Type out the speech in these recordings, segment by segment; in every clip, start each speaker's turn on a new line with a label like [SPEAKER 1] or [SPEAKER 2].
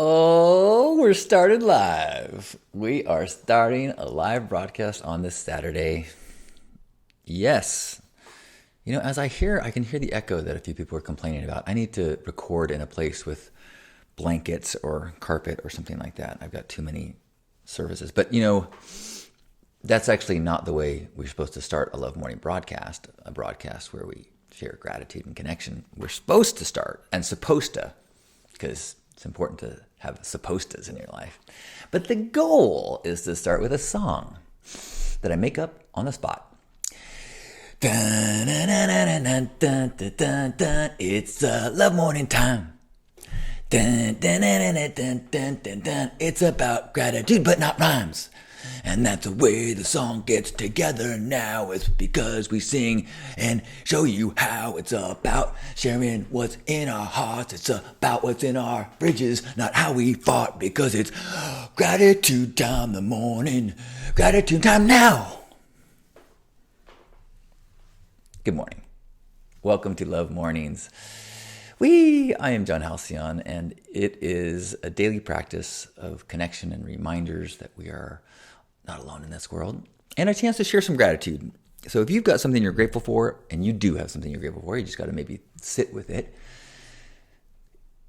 [SPEAKER 1] Oh, we're started live. We are starting a live broadcast on this Saturday. Yes. As I can hear the echo that a few people are complaining about. I need to record in a place with blankets or carpet or something like that. I've got too many services. But, that's actually not the way we're supposed to start a Love Morning broadcast, a broadcast where we share gratitude and connection. We're supposed to start, and supposed to, because it's important to have supposed to's in your life. But the goal is to start with a song that I make up on the spot. It's Love Morning time. It's about gratitude, but not rhymes. And that's the way the song gets together now. It's because we sing and show you how. It's about sharing what's in our hearts. It's about what's in our fridges, not how we fought. Because it's gratitude time, the morning. Gratitude time now. Good morning. Welcome to Love Mornings. I am John Halcyon, and it is a daily practice of connection and reminders that we are not alone in this world, and a chance to share some gratitude. So if you've got something you're grateful for, and you do have something you're grateful for, you just got to maybe sit with it.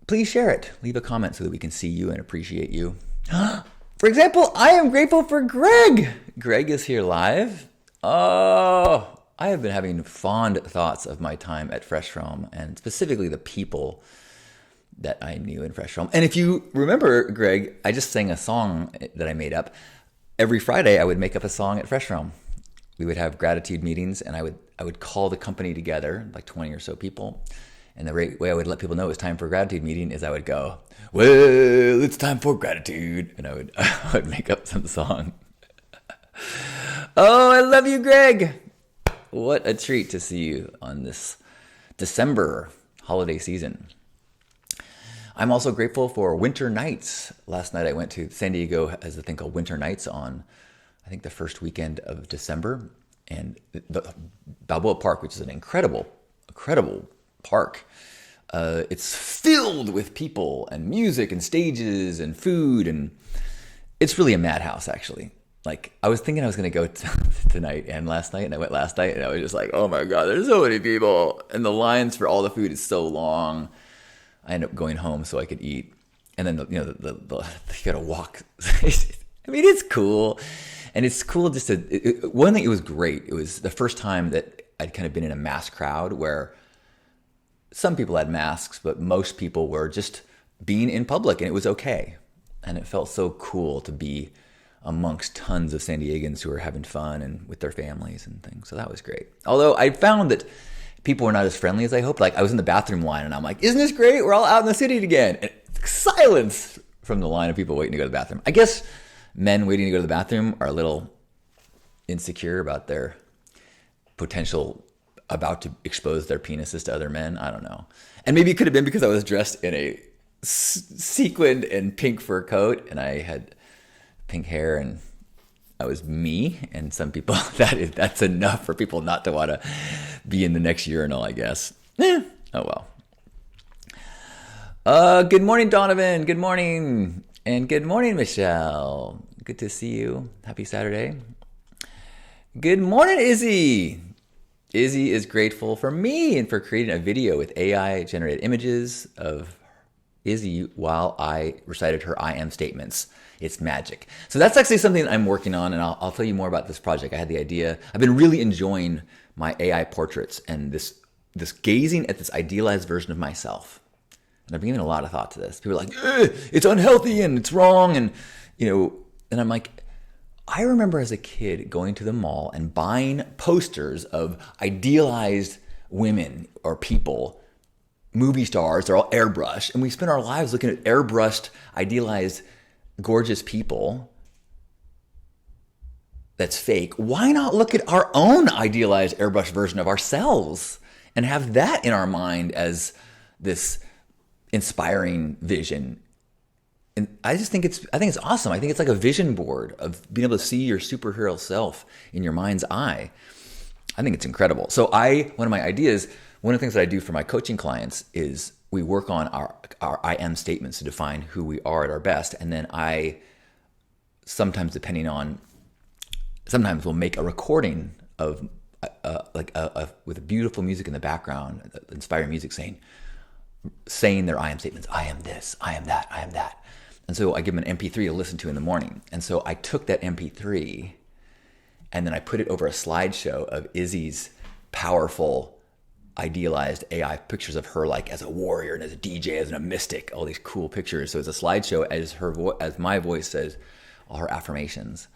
[SPEAKER 1] Please share it. Leave a comment so that we can see you and appreciate you. For example, I am grateful for Greg. Greg is here live. Oh, I have been having fond thoughts of my time at Fresh Realm, and specifically the people that I knew in Fresh Realm. And if you remember, Greg, I just sang a song that I made up. Every Friday, I would make up a song at Fresh Realm. We would have gratitude meetings, and I would call the company together, like 20 or so people. And the way I would let people know it was time for a gratitude meeting is I would go, "Well, it's time for gratitude," and I would make up some song. Oh, I love you, Greg. What a treat to see you on this December holiday season. I'm also grateful for winter nights. Last night I went to San Diego, has a thing called Winter Nights on, I think, the first weekend of December. And the Balboa Park, which is an incredible park, it's filled with people and music and stages and food. And it's really a madhouse, actually. Like, I was thinking I was going to go tonight and last night, and I went last night, and I was just like, oh my God, there's so many people. And the lines for all the food is so long. I ended up going home so I could eat. And then, you got to walk. I mean, it's cool. And it's cool just one thing, it was great. It was the first time that I'd kind of been in a mass crowd where some people had masks, but most people were just being in public, and it was okay. And it felt so cool to be amongst tons of San Diegans who were having fun and with their families and things. So that was great. Although I found that people were not as friendly as I hoped. Like, I was in the bathroom line, and I'm like, isn't this great? We're all out in the city again. And silence from the line of people waiting to go to the bathroom. I guess men waiting to go to the bathroom are a little insecure about their potential about to expose their penises to other men. I don't know. And maybe it could have been because I was dressed in a sequined and pink fur coat, and I had pink hair, and I was me, and some people, that's enough for people not to want to be in the next urinal, I guess. Oh well. Good morning, Donovan. Good morning. And good morning, Michelle. Good to see you. Happy Saturday. Good morning, Izzy. Izzy is grateful for me and for creating a video with AI-generated images of Izzy while I recited her I am statements. It's magic. So that's actually something I'm working on, and I'll tell you more about this project. I had the idea. I've been really enjoying my AI portraits and this gazing at this idealized version of myself. And I've been giving a lot of thought to this. People are like, it's unhealthy and it's wrong. And, and I'm like, I remember as a kid going to the mall and buying posters of idealized women or people, movie stars. They're all airbrushed. And we spent our lives looking at airbrushed, idealized, gorgeous people. That's fake. Why not look at our own idealized airbrushed version of ourselves and have that in our mind as this inspiring vision? And I think it's awesome. I think it's like a vision board of being able to see your superhero self in your mind's eye. I think it's incredible. So one of the things that I do for my coaching clients is we work on our I am statements to define who we are at our best. And then I sometimes, sometimes we'll make a recording of with beautiful music in the background, inspiring music saying their I am statements. I am this, I am that, I am that. And so I give them an MP3 to listen to in the morning. And so I took that MP3 and then I put it over a slideshow of Izzy's powerful, idealized AI pictures of her like as a warrior and as a DJ, as a mystic, all these cool pictures. So it's a slideshow as my voice says all her affirmations.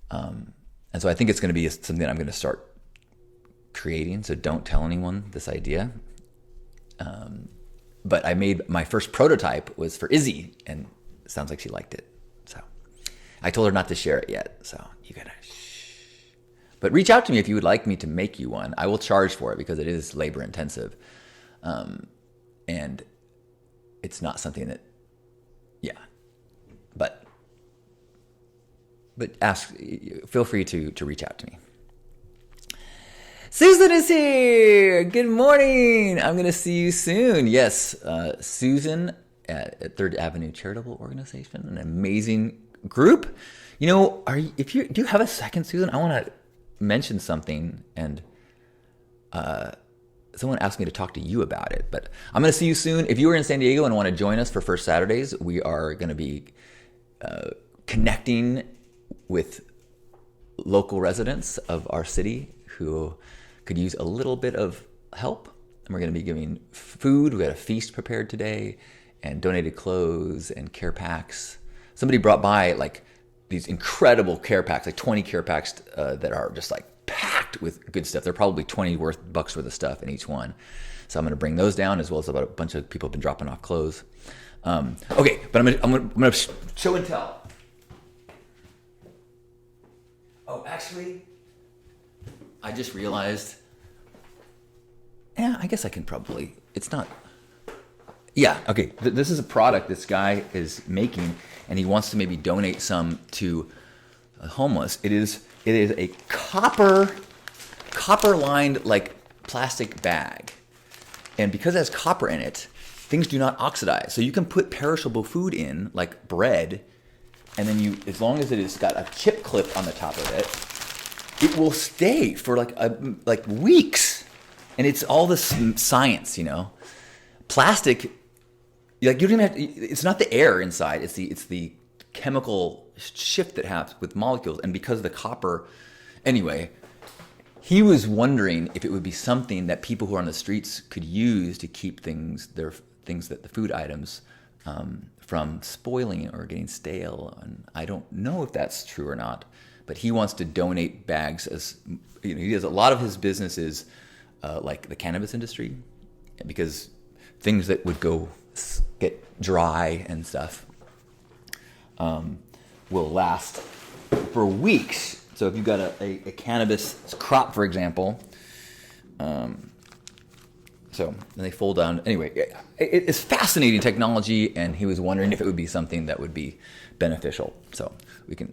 [SPEAKER 1] And so I think it's going to be something that I'm going to start creating. So don't tell anyone this idea. But I made my first prototype was for Izzy, and it sounds like she liked it. So I told her not to share it yet. So you gotta shh. But reach out to me if you would like me to make you one. I will charge for it because it is labor intensive. And it's not something that, yeah. But feel free to reach out to me. Susan is here. Good morning. I'm going to see you soon. Yes, Susan at Third Avenue Charitable Organization, an amazing group. You know, do you have a second, Susan? I want to mention something, and someone asked me to talk to you about it. But I'm going to see you soon. If you are in San Diego and want to join us for First Saturdays, we are going to be connecting with local residents of our city who could use a little bit of help. And we're going to be giving food. We got a feast prepared today and donated clothes and care packs. Somebody brought by like these incredible care packs, like 20 care packs that are just like packed with good stuff. They're probably $20 worth of stuff in each one. So I'm going to bring those down, as well as about a bunch of people have been dropping off clothes. Okay, but I'm going to show and tell. Oh, actually, I just realized, I guess I can probably, it's not, okay. This is a product this guy is making, and he wants to maybe donate some to the homeless. It is a copper lined like plastic bag. And because it has copper in it, things do not oxidize. So you can put perishable food in, like bread, and then as long as it has got a chip clip on the top of it, it will stay for like weeks. And it's all this science, you know. Plastic, like you don't even have to, it's not the air inside, it's the chemical shift that happens with molecules. And because of the copper, anyway, he was wondering if it would be something that people who are on the streets could use to keep the food items from spoiling or getting stale. And I don't know if that's true or not, but he wants to donate bags. As you know, he does a lot of his business is like the cannabis industry, because things that would get dry and stuff will last for weeks. So if you've got a cannabis crop, for example, so then they fold down. Anyway, it's fascinating technology, and he was wondering if it would be something that would be beneficial. So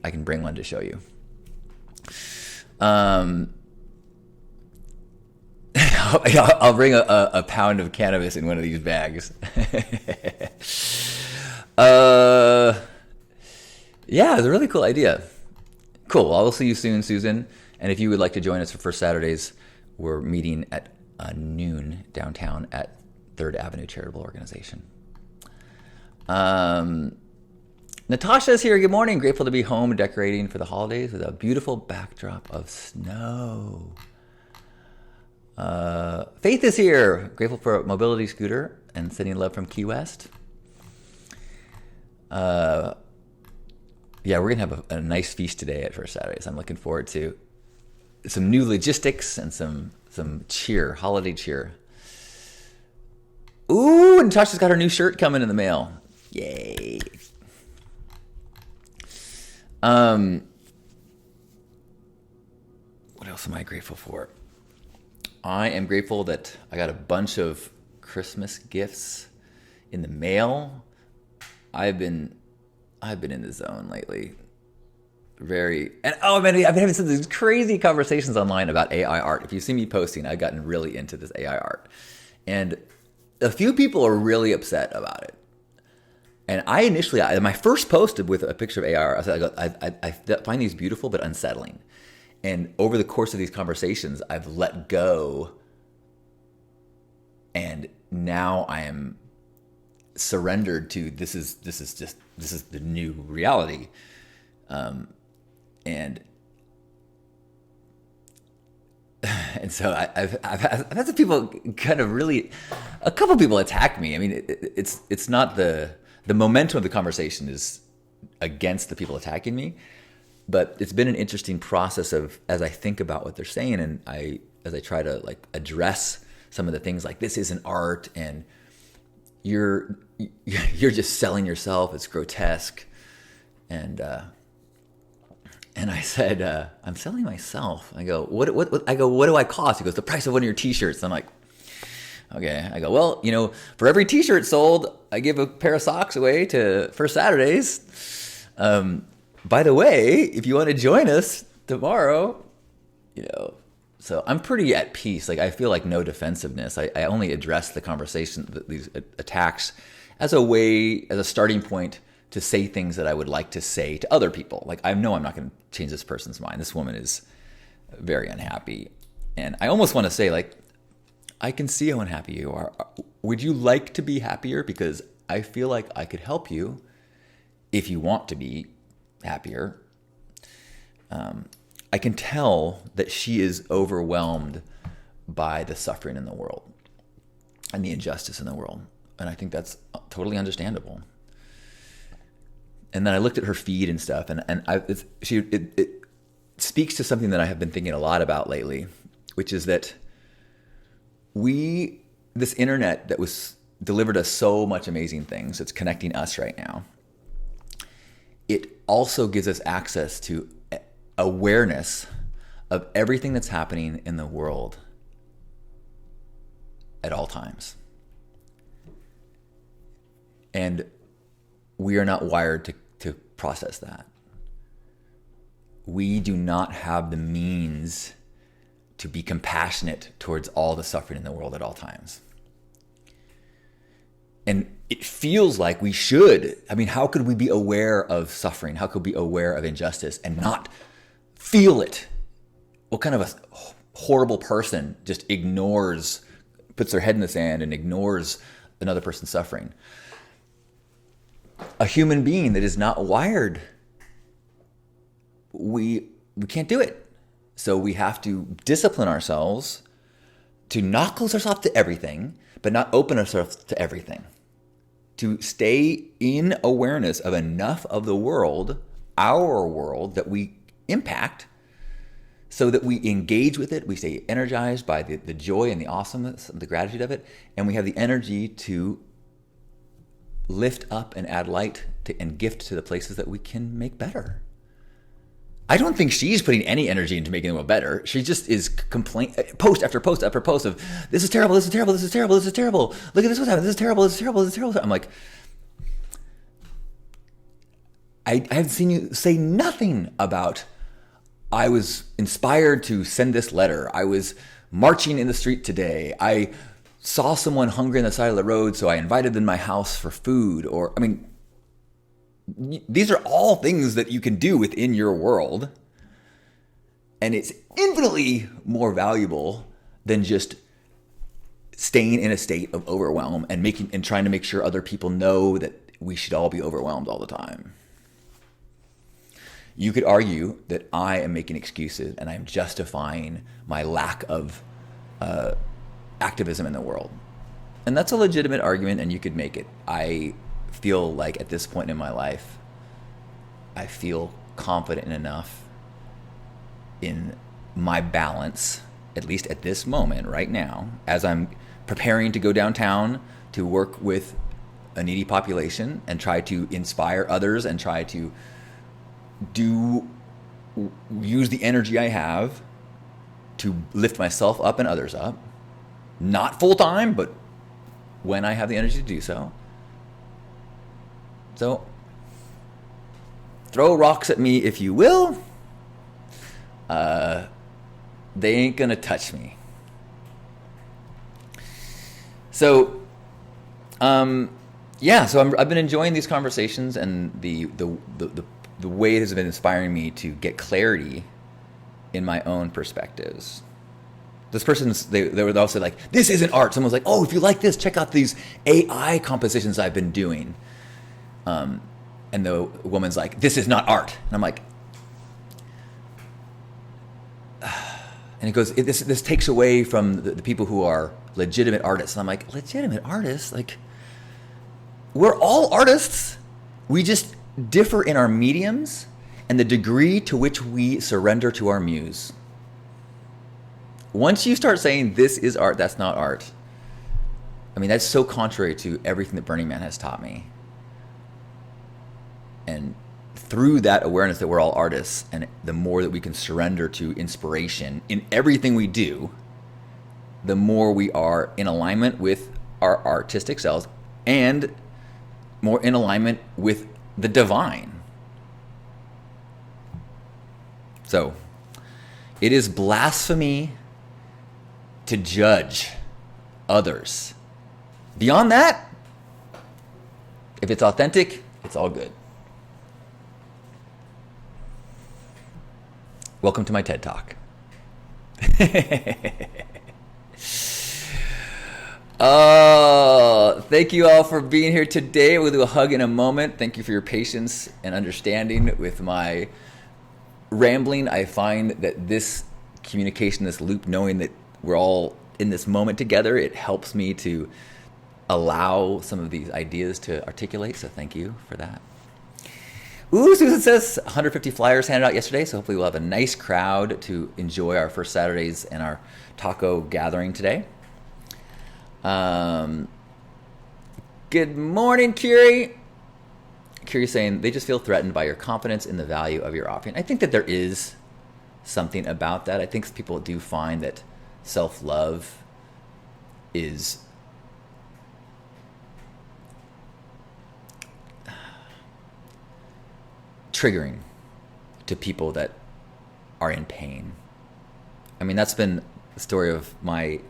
[SPEAKER 1] I can bring one to show you. I'll bring a pound of cannabis in one of these bags. Yeah, it's a really cool idea. Cool. Well, I will see you soon, Susan. And if you would like to join us for First Saturdays, we're meeting at noon downtown at Third Avenue Charitable Organization. Natasha's here. Good morning. Grateful to be home decorating for the holidays with a beautiful backdrop of snow. Faith is here. Grateful for a mobility scooter and sending love from Key West. Yeah, we're going to have a nice feast today at First Saturdays. I'm looking forward to some new logistics and some cheer, holiday cheer. Ooh, and Natasha's got her new shirt coming in the mail. Yay. What else am I grateful for? I am grateful that I got a bunch of Christmas gifts in the mail. I've been in the zone lately. I've been having some of these crazy conversations online about AI art. If you see me posting, I've gotten really into this AI art. And a few people are really upset about it. And I initially, my first post with a picture of AR, I said, I find these beautiful but unsettling. And over the course of these conversations, I've let go. And now I am surrendered to this is the new reality. And so I've had some people kind of really, a couple people attack me. I mean, it's not the momentum of the conversation is against the people attacking me, but it's been an interesting process of, as I think about what they're saying, and as I try to like address some of the things like this isn't art and you're just selling yourself, it's grotesque, and I said, I'm selling myself. I go, what do I cost? He goes, the price of one of your t-shirts. I'm like, okay. I go, well, for every t-shirt sold, I give a pair of socks away for Saturdays. By the way, if you want to join us tomorrow, so I'm pretty at peace. Like, I feel like no defensiveness. I only address the conversation, these attacks as a starting point to say things that I would like to say to other people. Like, I know I'm not going to change this person's mind. This woman is very unhappy. And I almost want to say, like, I can see how unhappy you are. Would you like to be happier? Because I feel like I could help you if you want to be happier. I can tell that she is overwhelmed by the suffering in the world and the injustice in the world. And I think that's totally understandable. And then I looked at her feed and stuff, and it speaks to something that I have been thinking a lot about lately, which is that this internet that was delivered us so much amazing things, it's connecting us right now. It also gives us access to awareness of everything that's happening in the world at all times. And we are not wired to process that. We do not have the means to be compassionate towards all the suffering in the world at all times. And it feels like we should. I mean, how could we be aware of suffering? How could we be aware of injustice and not feel it? What kind of a horrible person just puts their head in the sand and ignores another person's suffering? A human being that is not wired, we can't do it. So we have to discipline ourselves to not close ourselves to everything, but not open ourselves to everything. To stay in awareness of enough of the world, our world, that we impact, so that we engage with it, we stay energized by the joy and the awesomeness and the gratitude of it, and we have the energy to lift up and add light and gift to the places that we can make better. I don't think she's putting any energy into making the world better. She just is post after post after post of, this is terrible, this is terrible, this is terrible, this is terrible. Look at this, what's happening, this is terrible, this is terrible, this is terrible. I'm like, I haven't seen you say nothing about, I was inspired to send this letter. I was marching in the street today. I saw someone hungry on the side of the road, so I invited them to my house for food. Or, I mean, these are all things that you can do within your world. And it's infinitely more valuable than just staying in a state of overwhelm and trying to make sure other people know that we should all be overwhelmed all the time. You could argue that I am making excuses and I'm justifying my lack of activism in the world. And that's a legitimate argument, and you could make it. I feel like at this point in my life, I feel confident enough in my balance, at least at this moment right now, as I'm preparing to go downtown to work with a needy population and try to inspire others and try to use the energy I have to lift myself up and others up. Not full time, but when I have the energy to do so. So, throw rocks at me if you will. They ain't gonna touch me. So, Yeah, so I've been enjoying these conversations, and the way it has been inspiring me to get clarity in my own perspectives. This person's they were also like, this isn't art. Someone was like, oh, if you like this, check out these AI compositions I've been doing. And the woman's like, this is not art. And I'm like, and it goes, this takes away from the people who are legitimate artists. And I'm like, legitimate artists? Like, we're all artists. We just differ in our mediums and the degree to which we surrender to our muse. Once you start saying this is art, that's not art. I mean, that's so contrary to everything that Burning Man has taught me. And through that awareness that we're all artists, and the more that we can surrender to inspiration in everything we do, the more we are in alignment with our artistic selves and more in alignment with the divine. So, it is blasphemy to judge others. Beyond that, if it's authentic, it's all good. Welcome to my TED Talk. Thank you all for being here today. We'll do a hug in a moment. Thank you for your patience and understanding with my rambling. I find that this communication, this loop, knowing that we're all in this moment together, it helps me to allow some of these ideas to articulate. So thank you for that. Ooh, Susan says 150 flyers handed out yesterday, so hopefully we'll have a nice crowd to enjoy our first Saturdays and our taco gathering today. Good morning, Curie. Curie saying they just feel threatened by your confidence in the value of your offering. I think that there is something about that. I think people do find that self-love is triggering to people that are in pain. I mean, that's been the story of my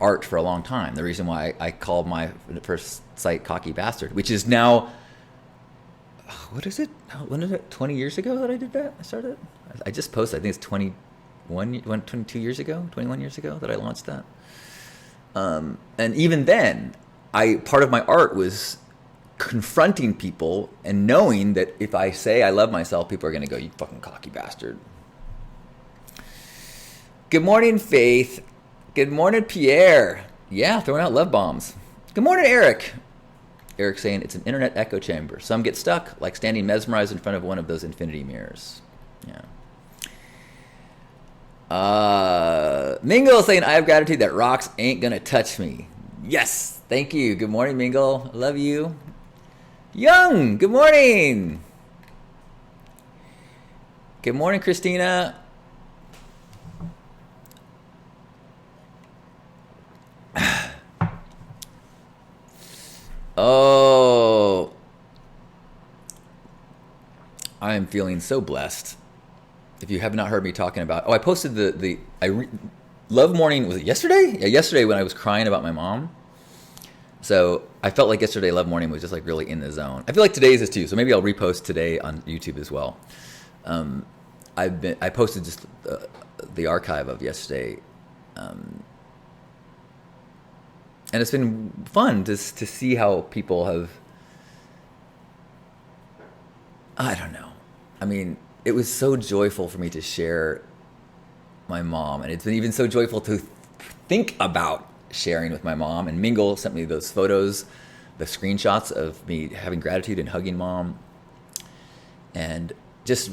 [SPEAKER 1] art for a long time. The reason why I called my first site Cocky Bastard, which is now, what is it? When is it? 20 years ago that I did that? I started? I just posted, I think it's 22 years ago, 21 years ago that I launched that. And even then, part of my art was confronting people and knowing that if I say I love myself, people are going to go, you fucking cocky bastard. Good morning, Faith. Good morning, Pierre. Yeah, throwing out love bombs. Good morning, Eric. Eric saying it's an internet echo chamber. Some get stuck, like standing mesmerized in front of one of those infinity mirrors. Yeah. Mingle saying, I have gratitude that rocks ain't gonna touch me. Yes, thank you. Good morning, Mingle. I love you. Young, good morning. Good morning, Christina. Oh, I am feeling so blessed. If you have not heard me talking about, I posted Love Morning, was it yesterday? Yeah, yesterday when I was crying about my mom. So I felt like yesterday Love Morning was just like really in the zone. I feel like today's is too, so maybe I'll repost today on YouTube as well. I posted just the archive of yesterday, and it's been fun to see how people have, I don't know. I mean, it was so joyful for me to share my mom, and it's been even so joyful to think about sharing with my mom. And Mingle sent me those photos, the screenshots of me having gratitude and hugging mom, and just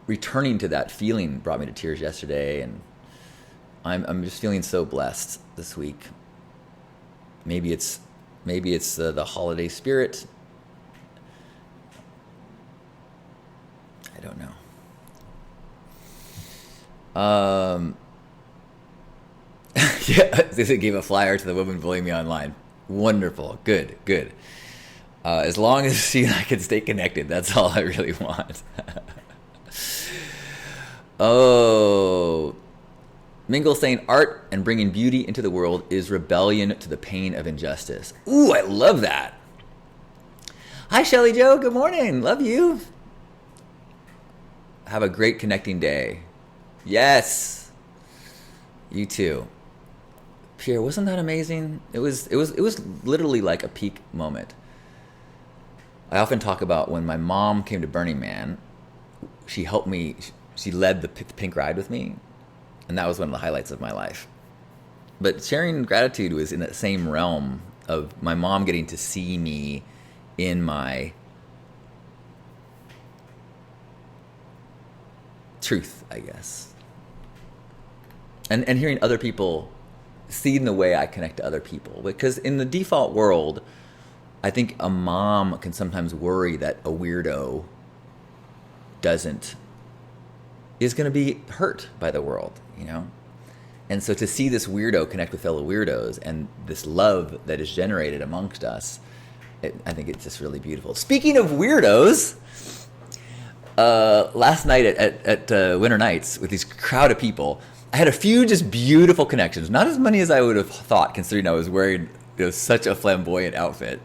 [SPEAKER 1] returning to that feeling brought me to tears yesterday. And I'm just feeling so blessed this week. Maybe it's the holiday spirit. I don't know. Yeah, this gave a flyer to the woman bullying me online. Wonderful. Good. As long as she and I can stay connected, that's all I really want. Oh. Mingle saying art and bringing beauty into the world is rebellion to the pain of injustice. Ooh, I love that. Hi, Shelly Joe. Good morning. Love you. Have a great connecting day. Yes. You too. Pierre, wasn't that amazing? It was literally like a peak moment. I often talk about when my mom came to Burning Man. She helped me. She led the pink ride with me, and that was one of the highlights of my life. But sharing gratitude was in that same realm of my mom getting to see me in my truth, I guess. And hearing other people, seeing the way I connect to other people. Because in the default world, I think a mom can sometimes worry that a weirdo is going to be hurt by the world, you know? And so to see this weirdo connect with fellow weirdos and this love that is generated amongst us, I think it's just really beautiful. Speaking of weirdos, last night at Winter Nights with these crowd of people, I had a few just beautiful connections. Not as many as I would have thought, considering I was wearing such a flamboyant outfit.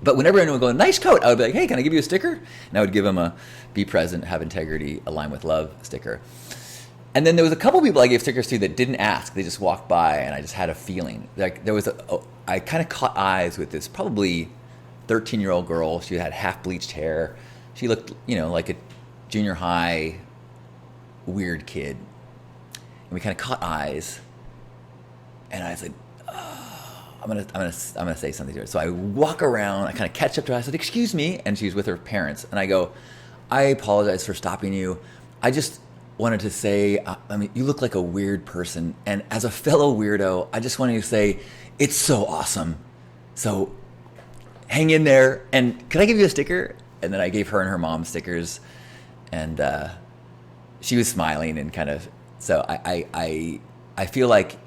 [SPEAKER 1] But whenever anyone would go, nice coat, I would be like, hey, can I give you a sticker? And I would give them a be present, have integrity, align with love sticker. And then there was a couple people I gave stickers to that didn't ask. They just walked by, and I just had a feeling. Like there was I kind of caught eyes with this probably 13-year-old girl. She had half bleached hair. She looked, like a junior high weird kid. And we kind of caught eyes. And I was like, I'm gonna say something to her. So I walk around, I kind of catch up to her. I said, excuse me. And she's with her parents. And I go, I apologize for stopping you. I just wanted to say, you look like a weird person. And as a fellow weirdo, I just wanted to say, it's so awesome. So hang in there. And could I give you a sticker? And then I gave her and her mom stickers. And she was smiling and kind of, so I feel like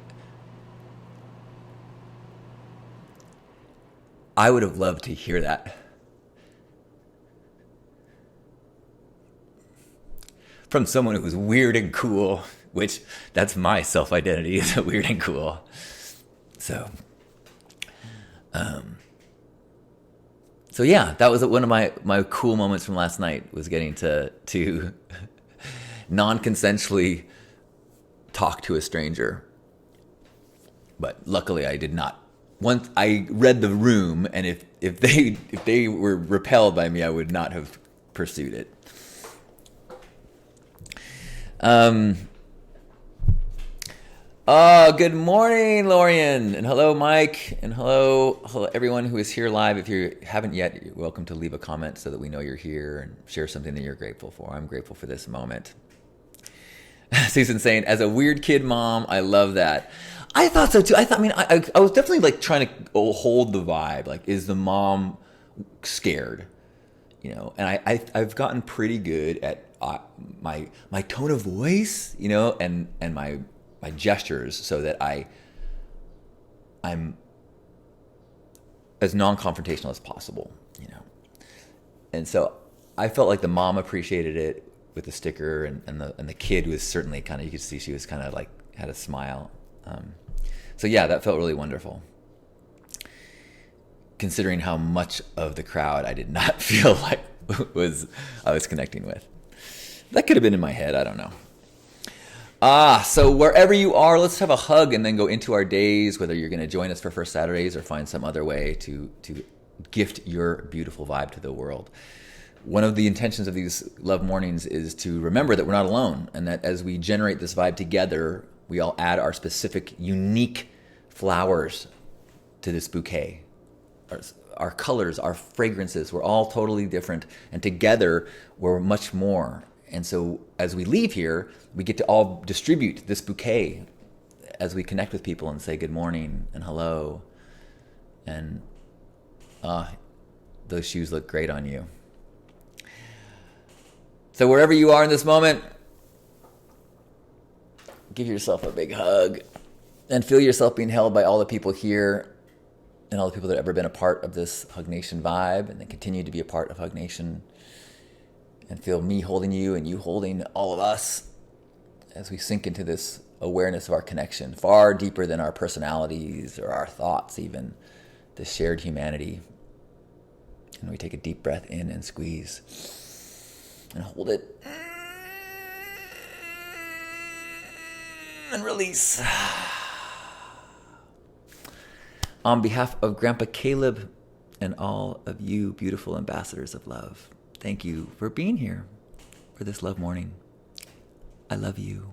[SPEAKER 1] I would have loved to hear that from someone who was weird and cool, which that's my self-identity, is weird and cool. So yeah, that was one of my cool moments from last night, was getting to non-consensually talk to a stranger. But luckily I did not. Once I read the room, and if they were repelled by me, I would not have pursued it. Good morning, Lorian, and hello, Mike, and hello everyone who is here live. If you haven't yet, you're welcome to leave a comment so that we know you're here and share something that you're grateful for. I'm grateful for this moment. Susan saying, as a weird kid mom, I love that. I thought so too. I was definitely like trying to hold the vibe. Like, is the mom scared? And I've gotten pretty good at my tone of voice, and my gestures, so that I'm as non-confrontational as possible, And so I felt like the mom appreciated it with the sticker, and the kid was certainly kind of, you could see she was kind of like had a smile. So yeah, that felt really wonderful, considering how much of the crowd I did not feel like I was connecting with. That could have been in my head. I don't know. So wherever you are, let's have a hug and then go into our days, whether you're going to join us for First Saturdays or find some other way to gift your beautiful vibe to the world. One of the intentions of these Love Mornings is to remember that we're not alone, and that as we generate this vibe together, we all add our specific, unique flowers to this bouquet. Our colors, our fragrances, we're all totally different, and together we're much more. And so as we leave here, we get to all distribute this bouquet as we connect with people and say good morning and hello. And those shoes look great on you. So wherever you are in this moment, give yourself a big hug and feel yourself being held by all the people here and all the people that have ever been a part of this Hug Nation vibe and that continue to be a part of Hug Nation. And feel me holding you and you holding all of us. as we sink into this awareness of our connection, far deeper than our personalities or our thoughts even, this shared humanity. And we take a deep breath in and squeeze and hold it and release. On behalf of Grandpa Caleb and all of you beautiful ambassadors of love, thank you for being here for this love morning. I love you.